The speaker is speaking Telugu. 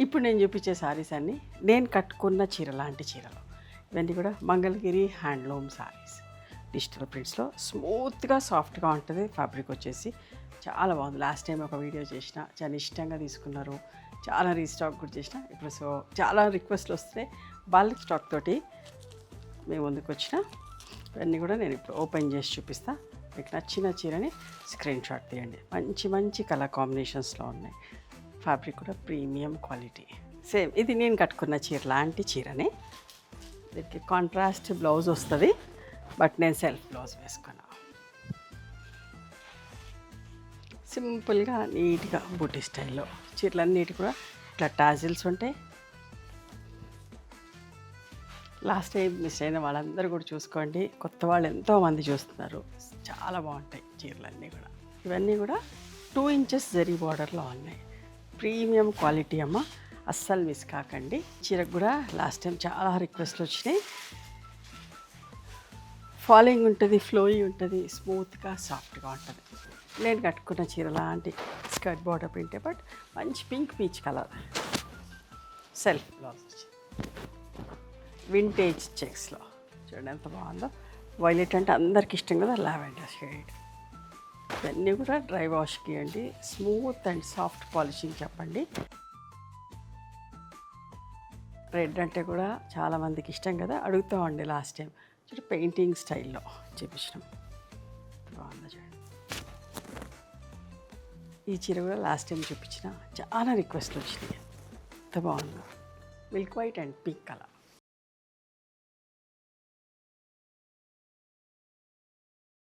ఇప్పుడు నేను చూపించే సారీస్ అన్నీ నేను కట్టుకున్న చీర లాంటి చీరలు. ఇవన్నీ కూడా మంగళగిరి హ్యాండ్లూమ్ సారీస్. డిజిటల్ ప్రింట్స్లో స్మూత్గా సాఫ్ట్గా ఉంటుంది. ఫ్యాబ్రిక్ వచ్చేసి చాలా బాగుంది. లాస్ట్ టైం ఒక వీడియో చేసిన, చాలా ఇష్టంగా తీసుకున్నారు. చాలా రీస్టాక్ కూడా చేసిన. ఇప్పుడు సో చాలా రిక్వెస్ట్లు వస్తే బల్క్ స్టాక్ తోటి మేము ముందుకు వచ్చిన. ఇవన్నీ కూడా నేను ఇప్పుడు ఓపెన్ చేసి చూపిస్తా. మీకు నచ్చిన చీరని స్క్రీన్ షాట్ తీయండి. మంచి మంచి కలర్ కాంబినేషన్స్లో ఉన్నాయి. ఫ్యాబ్రిక్ కూడా ప్రీమియం క్వాలిటీ. సేమ్ ఇది నేను కట్టుకున్న చీర లాంటి చీరని. దీనికి కాంట్రాస్ట్ బ్లౌజ్ వస్తుంది, బట్ నేను సెల్ఫ్ బ్లౌజ్ వేసుకున్నా. సింపుల్గా నీట్గా బూటీ స్టైల్లో చీరలన్నిటి కూడా ఇట్లా టాజిల్స్ ఉంటాయి. లాస్ట్ టైం మిస్ అయిన వాళ్ళందరూ కూడా చూసుకోండి. కొత్త వాళ్ళు ఎంతోమంది చూస్తున్నారు. చాలా బాగుంటాయి చీరలన్నీ కూడా. ఇవన్నీ కూడా 2 ఇంచెస్ జరీ బార్డర్లో ఉన్నాయి. ప్రీమియం క్వాలిటీ అమ్మ, అస్సలు మిస్ కాకండి. చీరకు కూడా లాస్ట్ టైం చాలా రిక్వెస్ట్లు వచ్చినాయి. ఫాలోయింగ్ ఉంటుంది, ఫ్లోయింగ్ ఉంటుంది, స్మూత్గా సాఫ్ట్గా ఉంటుంది. నేను కట్టుకున్న చీర లాంటి స్కర్ట్ బార్డర్ ప్రింటే, బట్ మంచి pink peach colour self blouse వచ్చింది. వింటేజ్ చెక్స్లో చూడండి ఎంత బాగుందో. వైలెట్ అంటే అందరికి ఇష్టం కదా, లావెండర్ షేడ్. ఇవన్నీ కూడా డ్రై వాష్కి అండి. స్మూత్ అండ్ సాఫ్ట్ పాలిషింగ్ చెప్పండి. రెడ్ అంటే కూడా చాలామందికి ఇష్టం కదా, అడుగుతామండి. లాస్ట్ టైం చూడండి పెయింటింగ్ స్టైల్లో చూపించడం బాగుంది చూడండి. ఈ చీర కూడా లాస్ట్ టైం చూపించిన చాలా రిక్వెస్ట్లు వచ్చినాయి. ఎంత బాగుందో. Milk white and pink colour.